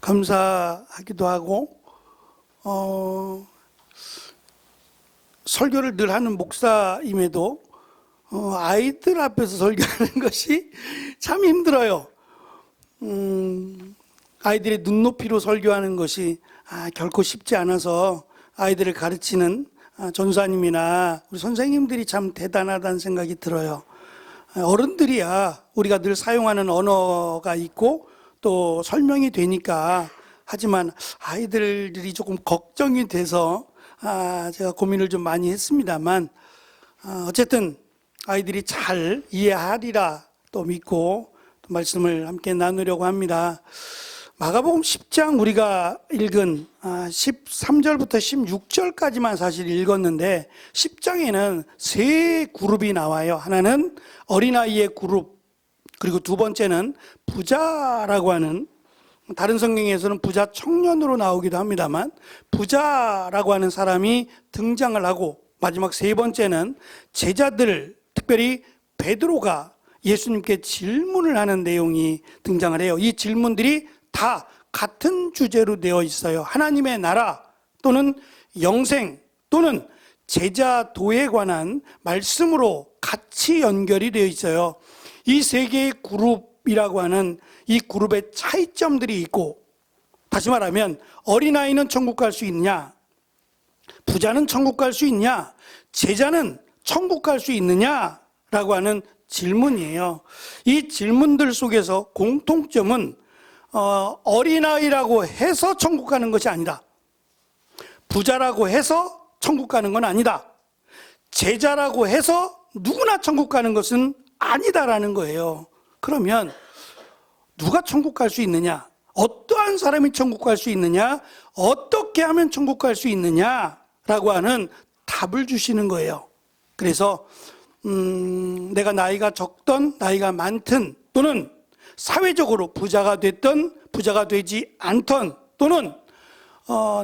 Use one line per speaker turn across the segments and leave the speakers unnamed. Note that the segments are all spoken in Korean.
감사하기도 하고 설교를 늘 하는 목사임에도 아이들 앞에서 설교하는 것이 참 힘들어요. 아이들의 눈높이로 설교하는 것이 결코 쉽지 않아서 아이들을 가르치는 전사님이나 우리 선생님들이 참 대단하다는 생각이 들어요. 어른들이야 우리가 늘 사용하는 언어가 있고 또 설명이 되니까, 하지만 아이들이 조금 걱정이 돼서 제가 고민을 좀 많이 했습니다만, 어쨌든 아이들이 잘 이해하리라 또 믿고 또 말씀을 함께 나누려고 합니다. 마가복음 10장 우리가 읽은 13절부터 16절까지만 사실 읽었는데, 10장에는 세 그룹이 나와요. 하나는 어린아이의 그룹, 그리고 두 번째는 부자라고 하는, 다른 성경에서는 부자 청년으로 나오기도 합니다만 부자라고 하는 사람이 등장을 하고, 마지막 세 번째는 제자들, 특별히 베드로가 예수님께 질문을 하는 내용이 등장을 해요. 이 질문들이 다 같은 주제로 되어 있어요. 하나님의 나라 또는 영생 또는 제자도에 관한 말씀으로 같이 연결이 되어 있어요. 이 세 개의 그룹이라고 하는 이 그룹의 차이점들이 있고, 다시 말하면 어린아이는 천국 갈 수 있냐, 부자는 천국 갈 수 있냐, 제자는 천국 갈 수 있느냐라고 하는 질문이에요. 이 질문들 속에서 공통점은 어린아이라고 해서 천국 가는 것이 아니다, 부자라고 해서 천국 가는 건 아니다, 제자라고 해서 누구나 천국 가는 것은 아니다라는 거예요. 그러면 누가 천국 갈 수 있느냐, 어떠한 사람이 천국 갈 수 있느냐, 어떻게 하면 천국 갈 수 있느냐라고 하는 답을 주시는 거예요. 그래서 내가 나이가 적던 나이가 많든, 또는 사회적으로 부자가 됐던 부자가 되지 않던, 또는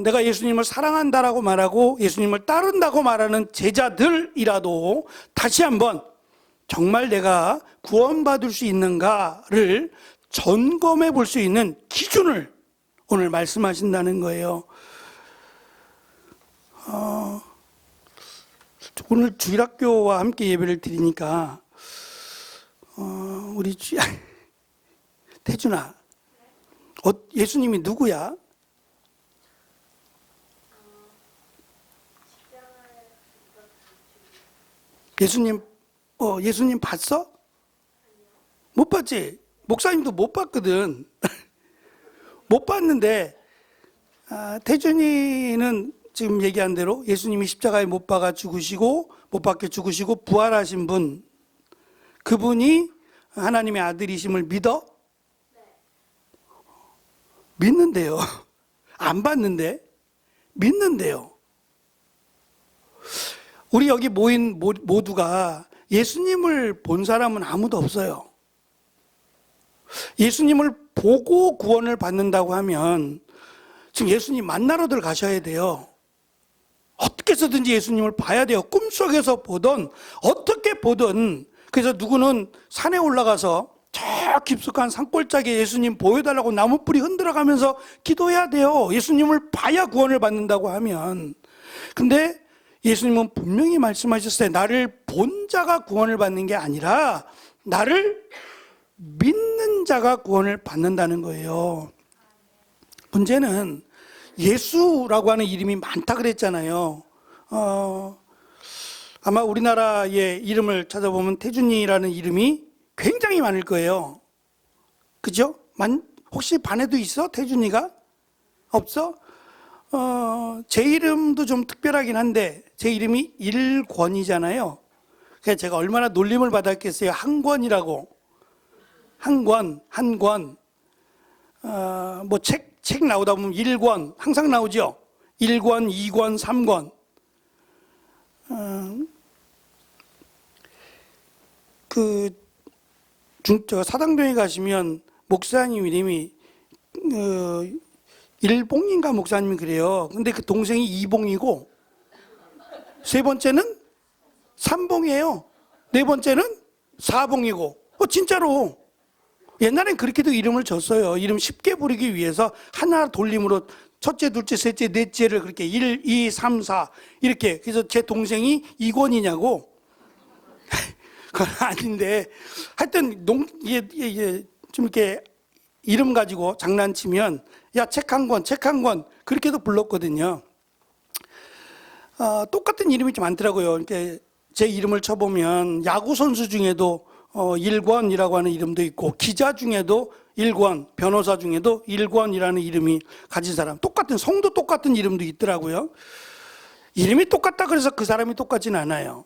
내가 예수님을 사랑한다라고 말하고 예수님을 따른다고 말하는 제자들이라도 다시 한번 정말 내가 구원받을 수 있는가를 점검해 볼 수 있는 기준을 오늘 말씀하신다는 거예요. 오늘 주일학교와 함께 예배를 드리니까 우리 태준아, 예수님이 누구야? 예수님 봤어? 못 봤지? 목사님도 못 봤거든. 못 봤는데 태준이는 지금 얘기한 대로 예수님이 십자가에 못 박아 죽으시고, 못 박혀 죽으시고 부활하신 분, 그분이 하나님의 아들이심을 믿어? 믿는데요. 안 봤는데 믿는데요. 우리 여기 모인 모두가 예수님을 본 사람은 아무도 없어요. 예수님을 보고 구원을 받는다고 하면 지금 예수님 만나러들 가셔야 돼요. 어떻게 해서든지 예수님을 봐야 돼요. 꿈속에서 보든 어떻게 보든. 그래서 누구는 산에 올라가서 저 깊숙한 산골짜기에 예수님 보여달라고 나무뿌리 흔들어가면서 기도해야 돼요. 예수님을 봐야 구원을 받는다고 하면. 근데 예수님은 분명히 말씀하셨어요. 나를 본 자가 구원을 받는 게 아니라 나를 믿는 자가 구원을 받는다는 거예요. 문제는 예수라고 하는 이름이 많다 그랬잖아요. 아마 우리나라의 이름을 찾아보면 태준이라는 이름이 굉장히 많을 거예요. 그죠? 혹시 반에도 있어? 태준이가? 없어? 제 이름도 좀 특별하긴 한데 제 이름이 일권이잖아요. 그래서 제가 얼마나 놀림을 받았겠어요. 한권이라고. 한권. 뭐 책 나오다 보면 1권 항상 나오죠. 1권, 2권, 3권. 사당동에 가시면 목사님 이름이 일봉인가 목사님이 그래요. 근데 그 동생이 이봉이고, 세 번째는 삼봉이에요. 네 번째는 사봉이고. 진짜로 옛날엔 그렇게도 이름을 줬어요. 이름 쉽게 부르기 위해서 하나 돌림으로 첫째, 둘째, 셋째, 넷째를 그렇게 1, 2, 3, 4 이렇게. 그래서 제 동생이 이권이냐고. 그건 아닌데 하여튼 이게 좀 이렇게 이름 가지고 장난치면 야, 책 한 권, 책 한 권 그렇게도 불렀거든요. 똑같은 이름이 좀 많더라고요. 이렇게 제 이름을 쳐보면 야구 선수 중에도 일권이라고 하는 이름도 있고, 기자 중에도 일권, 변호사 중에도 일권이라는 이름이 가진 사람, 똑같은 성도 똑같은 이름도 있더라고요. 이름이 똑같다 그래서 그 사람이 똑같진 않아요.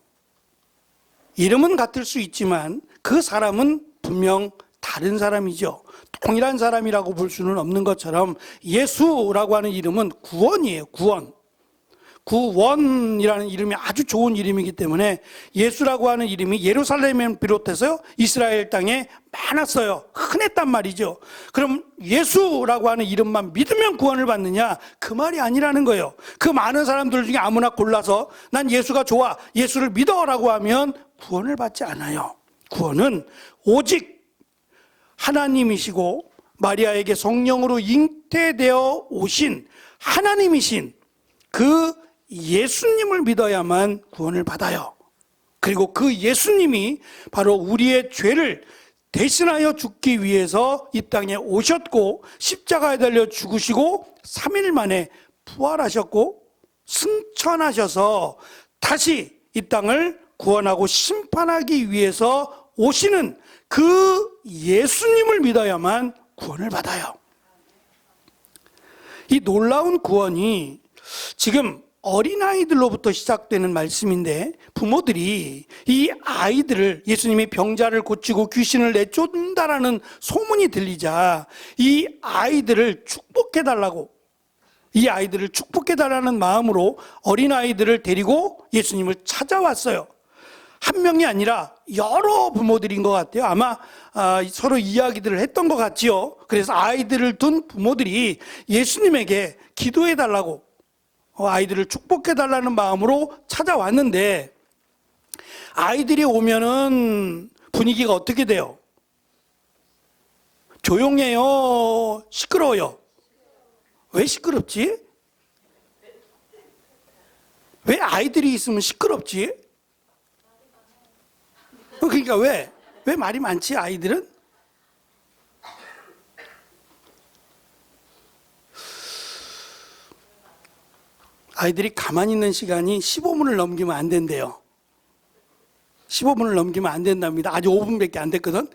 이름은 같을 수 있지만 그 사람은 분명 다른 사람이죠. 동일한 사람이라고 볼 수는 없는 것처럼 예수라고 하는 이름은 구원이에요. 구원. 구원이라는 이름이 아주 좋은 이름이기 때문에 예수라고 하는 이름이 예루살렘을 비롯해서 이스라엘 땅에 많았어요. 흔했단 말이죠. 그럼 예수라고 하는 이름만 믿으면 구원을 받느냐? 그 말이 아니라는 거예요. 그 많은 사람들 중에 아무나 골라서 난 예수가 좋아, 예수를 믿어라고 하면 구원을 받지 않아요. 구원은 오직 하나님이시고 마리아에게 성령으로 잉태되어 오신 하나님이신 그 예수님을 믿어야만 구원을 받아요. 그리고 그 예수님이 바로 우리의 죄를 대신하여 죽기 위해서 이 땅에 오셨고 십자가에 달려 죽으시고 3일 만에 부활하셨고 승천하셔서 다시 이 땅을 구원하고 심판하기 위해서 오시는 그 예수님을 믿어야만 구원을 받아요. 이 놀라운 구원이 지금 어린아이들로부터 시작되는 말씀인데, 부모들이 이 아이들을, 예수님이 병자를 고치고 귀신을 내쫓는다라는 소문이 들리자 이 아이들을 축복해달라고, 이 아이들을 축복해달라는 마음으로 어린아이들을 데리고 예수님을 찾아왔어요. 한 명이 아니라 여러 부모들인 것 같아요. 아마 서로 이야기들을 했던 것 같지요. 그래서 아이들을 둔 부모들이 예수님에게 기도해달라고, 아이들을 축복해달라는 마음으로 찾아왔는데, 아이들이 오면은 분위기가 어떻게 돼요? 조용해요? 시끄러워요? 왜 시끄럽지? 왜 아이들이 있으면 시끄럽지? 그러니까 왜 말이 많지, 아이들은? 아이들이 가만히 있는 시간이 15분을 넘기면 안 된대요. 15분을 넘기면 안 된답니다. 아직 5분밖에 안 됐거든.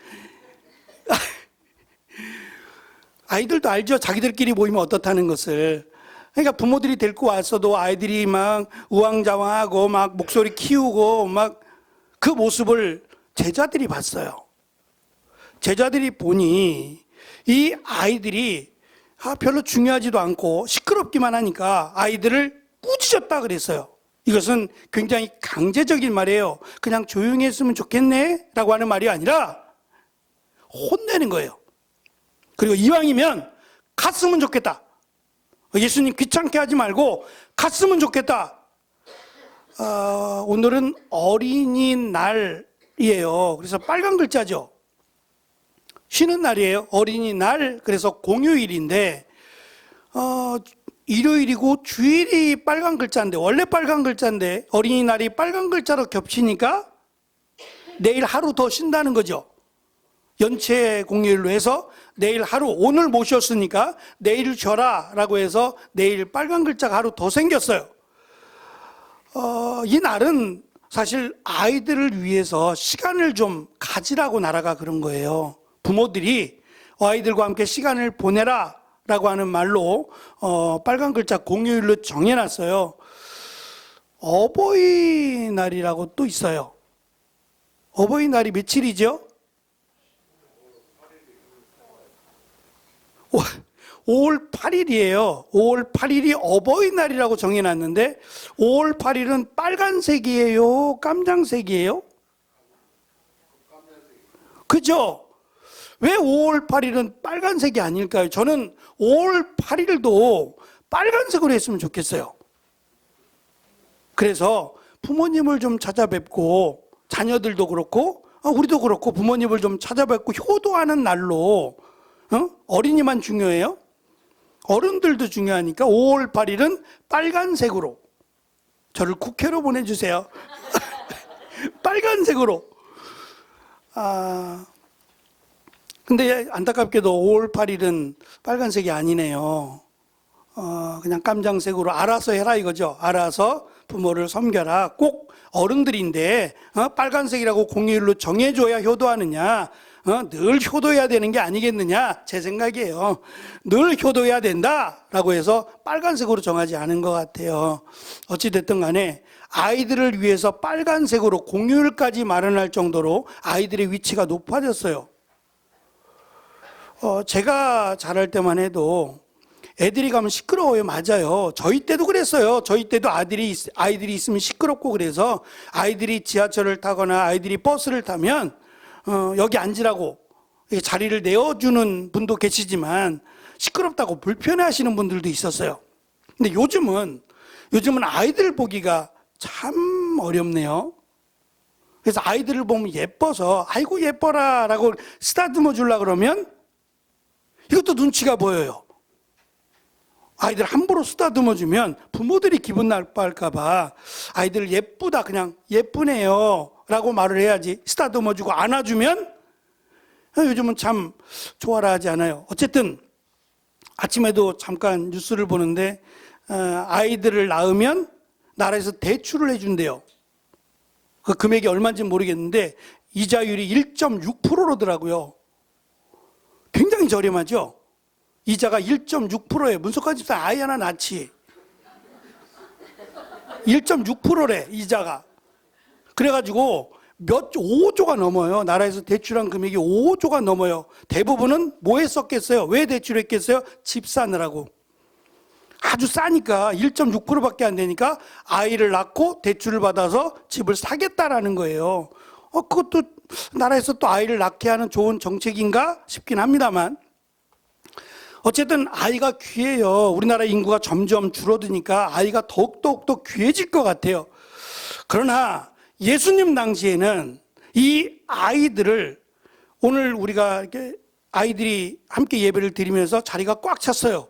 아이들도 알죠. 자기들끼리 모이면 어떻다는 것을. 그러니까 부모들이 데리고 왔어도 아이들이 막 우왕좌왕하고 막 목소리 키우고 막 그 모습을 제자들이 봤어요. 제자들이 보니 이 아이들이 별로 중요하지도 않고 시끄럽기만 하니까 아이들을 꾸짖었다 그랬어요. 이것은 굉장히 강제적인 말이에요. 그냥 조용히 했으면 좋겠네 라고 하는 말이 아니라 혼내는 거예요. 그리고 이왕이면 갔으면 좋겠다. 예수님 귀찮게 하지 말고 갔으면 좋겠다. 오늘은 어린이날이에요. 그래서 빨간 글자죠. 쉬는 날이에요. 어린이날. 그래서 공휴일인데 일요일이고 주일이 빨간 글자인데, 원래 빨간 글자인데 어린이날이 빨간 글자로 겹치니까 내일 하루 더 쉰다는 거죠. 연체 공휴일로 해서 내일 하루, 오늘 모셨으니까 내일 쉬어라 라고 해서 내일 빨간 글자가 하루 더 생겼어요. 이 날은 사실 아이들을 위해서 시간을 좀 가지라고 나라가 그런 거예요. 부모들이 아이들과 함께 시간을 보내라 라고 하는 말로 빨간 글자 공휴일로 정해놨어요. 어버이날이라고 또 있어요. 어버이날이 며칠이죠? 5월 8일이에요. 5월 8일이 어버이날이라고 정해놨는데 5월 8일은 빨간색이에요? 깜장색이에요? 그죠? 왜 5월 8일은 빨간색이 아닐까요? 저는 5월 8일도 빨간색으로 했으면 좋겠어요. 그래서 부모님을 좀 찾아뵙고, 자녀들도 그렇고 우리도 그렇고 부모님을 좀 찾아뵙고 효도하는 날로 어린이만 중요해요? 어른들도 중요하니까 5월 8일은 빨간색으로 저를 국회로 보내주세요. 빨간색으로. 근데 안타깝게도 5월 8일은 빨간색이 아니네요. 그냥 깜장색으로 알아서 해라 이거죠. 알아서 부모를 섬겨라. 꼭 어른들인데 빨간색이라고 공휴일로 정해줘야 효도하느냐? 늘 효도해야 되는 게 아니겠느냐? 제 생각이에요. 늘 효도해야 된다라고 해서 빨간색으로 정하지 않은 것 같아요. 어찌됐든 간에 아이들을 위해서 빨간색으로 공휴일까지 마련할 정도로 아이들의 위치가 높아졌어요. 제가 자랄 때만 해도 애들이 가면 시끄러워요. 맞아요. 저희 때도 그랬어요. 저희 때도 아이들이 있으면 시끄럽고 그래서 아이들이 지하철을 타거나 아이들이 버스를 타면 여기 앉으라고 자리를 내어주는 분도 계시지만 시끄럽다고 불편해하시는 분들도 있었어요. 근데 요즘은 아이들 보기가 참 어렵네요. 그래서 아이들을 보면 예뻐서 아이고 예뻐라 라고 쓰다듬어 주려고 그러면 이것도 눈치가 보여요. 아이들 함부로 쓰다듬어 주면 부모들이 기분 나빠할까 봐 아이들 예쁘다 그냥 예쁘네요 라고 말을 해야지 쓰다듬어 주고 안아주면 요즘은 참 좋아라 하지 않아요. 어쨌든 아침에도 잠깐 뉴스를 보는데 아이들을 낳으면 나라에서 대출을 해준대요. 그 금액이 얼마인지 모르겠는데 이자율이 1.6%라더라고요. 굉장히 저렴하죠. 이자가 1.6%예요. 문석환 집사 아이 하나 낳지. 1.6%래 이자가. 그래가지고 5조가 넘어요. 나라에서 대출한 금액이 5조가 넘어요. 대부분은 뭐에 썼겠어요? 왜 대출했겠어요? 집 사느라고. 아주 싸니까 1.6%밖에 안 되니까 아이를 낳고 대출을 받아서 집을 사겠다라는 거예요. 그것도 나라에서 또 아이를 낳게 하는 좋은 정책인가 싶긴 합니다만 어쨌든 아이가 귀해요. 우리나라 인구가 점점 줄어드니까 아이가 더욱더 귀해질 것 같아요. 그러나 예수님 당시에는 이 아이들을 오늘 우리가 이렇게 아이들이 함께 예배를 드리면서 자리가 꽉 찼어요.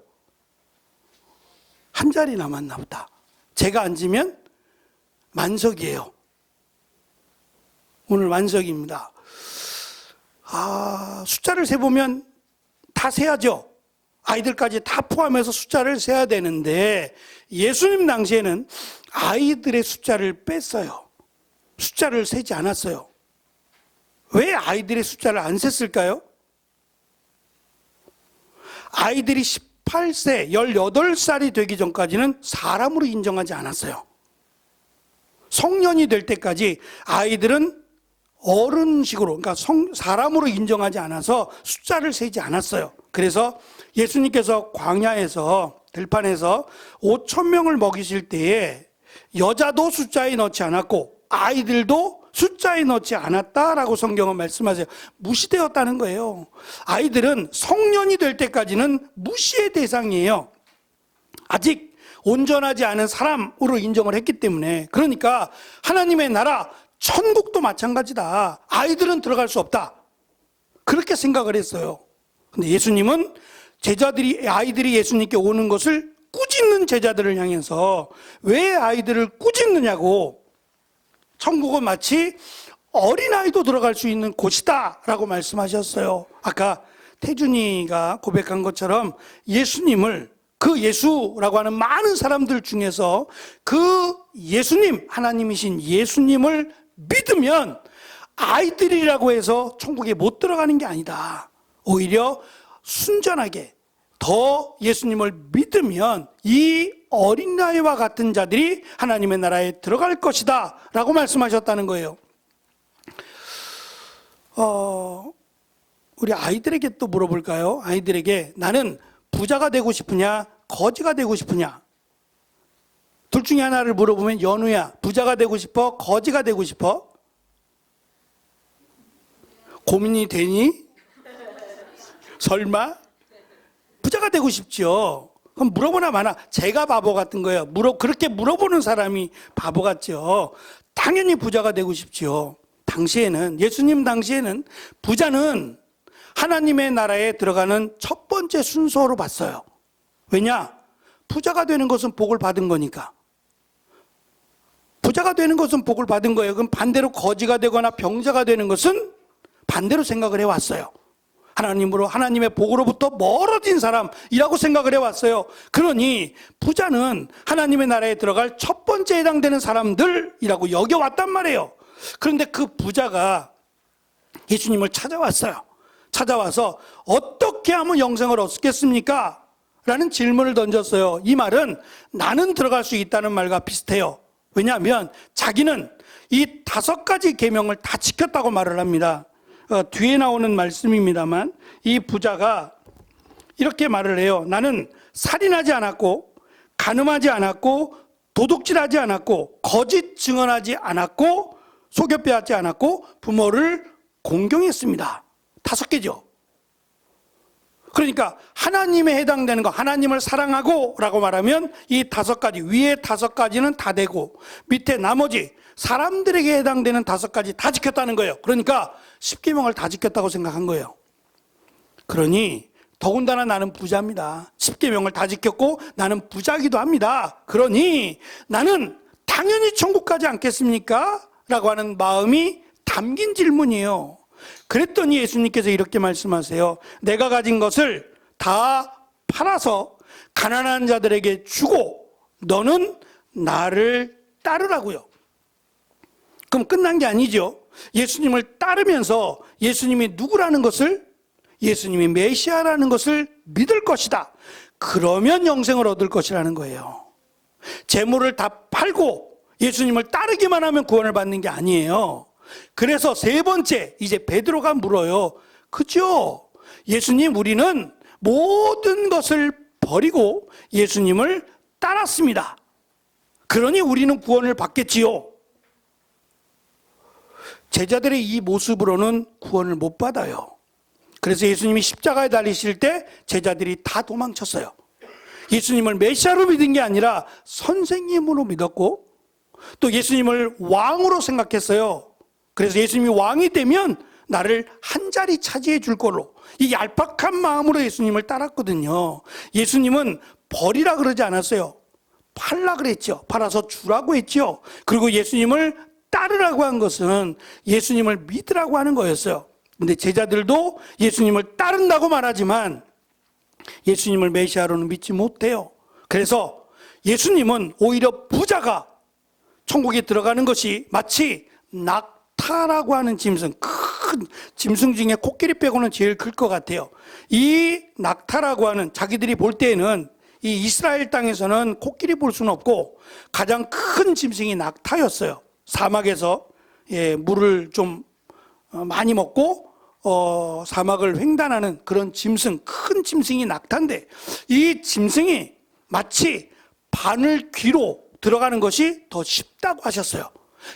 한 자리 남았나 보다. 제가 앉으면 만석이에요. 오늘 만석입니다. 숫자를 세보면 다 세야죠. 아이들까지 다 포함해서 숫자를 세야 되는데 예수님 당시에는 아이들의 숫자를 뺐어요. 숫자를 세지 않았어요. 왜 아이들의 숫자를 안 셌을까요? 아이들이 18세, 18살이 되기 전까지는 사람으로 인정하지 않았어요. 성년이 될 때까지 아이들은 어른식으로, 그러니까 사람으로 인정하지 않아서 숫자를 세지 않았어요. 그래서 예수님께서 광야에서, 들판에서 5,000명을 먹이실 때에 여자도 숫자에 넣지 않았고 아이들도 숫자에 넣지 않았다라고 성경은 말씀하세요. 무시되었다는 거예요. 아이들은 성년이 될 때까지는 무시의 대상이에요. 아직 온전하지 않은 사람으로 인정을 했기 때문에. 그러니까 하나님의 나라, 천국도 마찬가지다. 아이들은 들어갈 수 없다. 그렇게 생각을 했어요. 근데 예수님은 아이들이 예수님께 오는 것을 꾸짖는 제자들을 향해서 왜 아이들을 꾸짖느냐고, 천국은 마치 어린아이도 들어갈 수 있는 곳이다 라고 말씀하셨어요. 아까 태준이가 고백한 것처럼 예수님을, 그 예수라고 하는 많은 사람들 중에서 그 예수님, 하나님이신 예수님을 믿으면 아이들이라고 해서 천국에 못 들어가는 게 아니다. 오히려 순전하게 더 예수님을 믿으면 이 어린아이와 같은 자들이 하나님의 나라에 들어갈 것이다 라고 말씀하셨다는 거예요. 우리 아이들에게 또 물어볼까요? 아이들에게 나는 부자가 되고 싶으냐 거지가 되고 싶으냐? 둘 중에 하나를 물어보면 연우야 부자가 되고 싶어 거지가 되고 싶어? 고민이 되니? 설마? 부자가 되고 싶죠. 그럼 물어보나 마나 제가 바보 같은 거예요. 그렇게 물어보는 사람이 바보 같죠. 당연히 부자가 되고 싶죠. 예수님 당시에는 부자는 하나님의 나라에 들어가는 첫 번째 순서로 봤어요. 왜냐? 부자가 되는 것은 복을 받은 거니까. 부자가 되는 것은 복을 받은 거예요. 그럼 반대로 거지가 되거나 병자가 되는 것은 반대로 생각을 해왔어요. 하나님의 복으로부터 멀어진 사람이라고 생각을 해왔어요. 그러니 부자는 하나님의 나라에 들어갈 첫 번째 해당되는 사람들이라고 여겨왔단 말이에요. 그런데 그 부자가 예수님을 찾아왔어요. 찾아와서 어떻게 하면 영생을 얻겠습니까? 라는 질문을 던졌어요. 이 말은 나는 들어갈 수 있다는 말과 비슷해요. 왜냐하면 자기는 이 5가지 계명을 다 지켰다고 말을 합니다. 뒤에 나오는 말씀입니다만 이 부자가 이렇게 말을 해요. 나는 살인하지 않았고 간음하지 않았고 도둑질하지 않았고 거짓 증언하지 않았고 속여 빼앗지 않았고 부모를 공경했습니다. 5개죠. 그러니까 하나님에 해당되는 거, 하나님을 사랑하고 라고 말하면 이 5가지, 위에 5가지는 다 되고 밑에 나머지 사람들에게 해당되는 5가지 다 지켰다는 거예요. 그러니까 10계명을 다 지켰다고 생각한 거예요. 그러니 더군다나 나는 부자입니다. 10계명을 다 지켰고 나는 부자기도 합니다. 그러니 나는 당연히 천국 가지 않겠습니까? 라고 하는 마음이 담긴 질문이에요. 그랬더니 예수님께서 이렇게 말씀하세요. 내가 가진 것을 다 팔아서 가난한 자들에게 주고 너는 나를 따르라고요. 그럼 끝난 게 아니죠. 예수님을 따르면서 예수님이 누구라는 것을, 예수님이 메시아라는 것을 믿을 것이다. 그러면 영생을 얻을 것이라는 거예요. 재물을 다 팔고 예수님을 따르기만 하면 구원을 받는 게 아니에요. 그래서 3번째, 이제 베드로가 물어요. 그죠? 예수님, 우리는 모든 것을 버리고 예수님을 따랐습니다. 그러니 우리는 구원을 받겠지요. 제자들의 이 모습으로는 구원을 못 받아요. 그래서 예수님이 십자가에 달리실 때 제자들이 다 도망쳤어요. 예수님을 메시아로 믿은 게 아니라 선생님으로 믿었고 또 예수님을 왕으로 생각했어요. 그래서 예수님이 왕이 되면 나를 한 자리 차지해 줄 걸로 이 얄팍한 마음으로 예수님을 따랐거든요. 예수님은 버리라 그러지 않았어요. 팔라 그랬죠. 팔아서 주라고 했죠. 그리고 예수님을 따르라고 한 것은 예수님을 믿으라고 하는 거였어요. 근데 제자들도 예수님을 따른다고 말하지만 예수님을 메시아로는 믿지 못해요. 그래서 예수님은 오히려 부자가 천국에 들어가는 것이 마치 낙타라고 하는 짐승, 큰 짐승 중에 코끼리 빼고는 제일 클 것 같아요. 이 낙타라고 하는, 자기들이 볼 때에는 이 이스라엘 땅에서는 코끼리 볼 수는 없고 가장 큰 짐승이 낙타였어요. 사막에서 물을 좀 많이 먹고 사막을 횡단하는 그런 짐승, 큰 짐승이 낙타인데 이 짐승이 마치 바늘 귀로 들어가는 것이 더 쉽다고 하셨어요.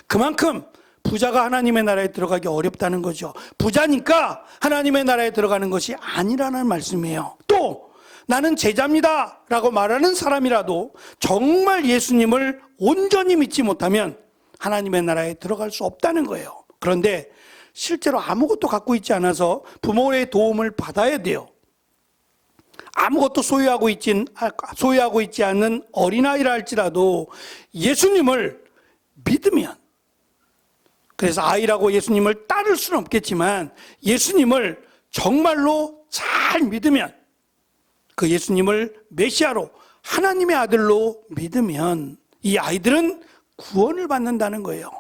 그만큼 부자가 하나님의 나라에 들어가기 어렵다는 거죠. 부자니까 하나님의 나라에 들어가는 것이 아니라는 말씀이에요. 또 나는 제자입니다 라고 말하는 사람이라도 정말 예수님을 온전히 믿지 못하면 하나님의 나라에 들어갈 수 없다는 거예요. 그런데 실제로 아무것도 갖고 있지 않아서 부모의 도움을 받아야 돼요. 아무것도 소유하고 있지 않는 어린아이라 할지라도 예수님을 믿으면, 그래서 아이라고 예수님을 따를 수는 없겠지만 예수님을 정말로 잘 믿으면, 그 예수님을 메시아로 하나님의 아들로 믿으면 이 아이들은 구원을 받는다는 거예요.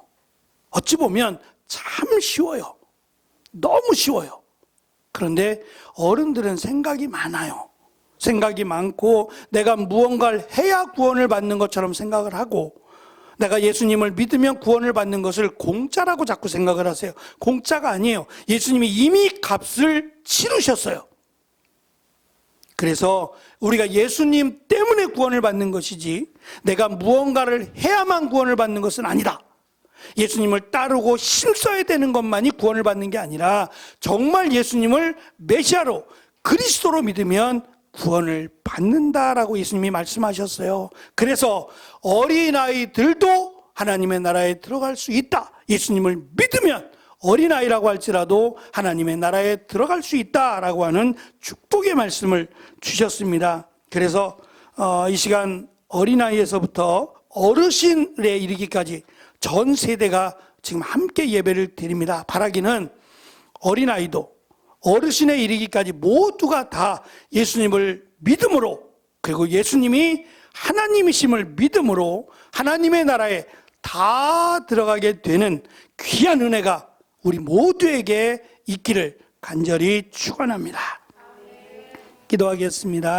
어찌 보면 참 쉬워요. 너무 쉬워요. 그런데 어른들은 생각이 많아요. 생각이 많고 내가 무언가를 해야 구원을 받는 것처럼 생각을 하고, 내가 예수님을 믿으면 구원을 받는 것을 공짜라고 자꾸 생각을 하세요. 공짜가 아니에요. 예수님이 이미 값을 치르셨어요. 그래서 우리가 예수님 때문에 구원을 받는 것이지 내가 무언가를 해야만 구원을 받는 것은 아니다. 예수님을 따르고 힘써야 되는 것만이 구원을 받는 게 아니라 정말 예수님을 메시아로, 그리스도로 믿으면 구원을 받는다라고 예수님이 말씀하셨어요. 그래서 어린아이들도 하나님의 나라에 들어갈 수 있다. 예수님을 믿으면 어린아이라고 할지라도 하나님의 나라에 들어갈 수 있다라고 하는 축복의 말씀을 주셨습니다. 그래서 이 시간 어린아이에서부터 어르신에 이르기까지 전 세대가 지금 함께 예배를 드립니다. 바라기는 어린아이도 어르신에 이르기까지 모두가 다 예수님을 믿음으로, 그리고 예수님이 하나님이심을 믿음으로 하나님의 나라에 다 들어가게 되는 귀한 은혜가 우리 모두에게 있기를 간절히 축원합니다. 기도하겠습니다.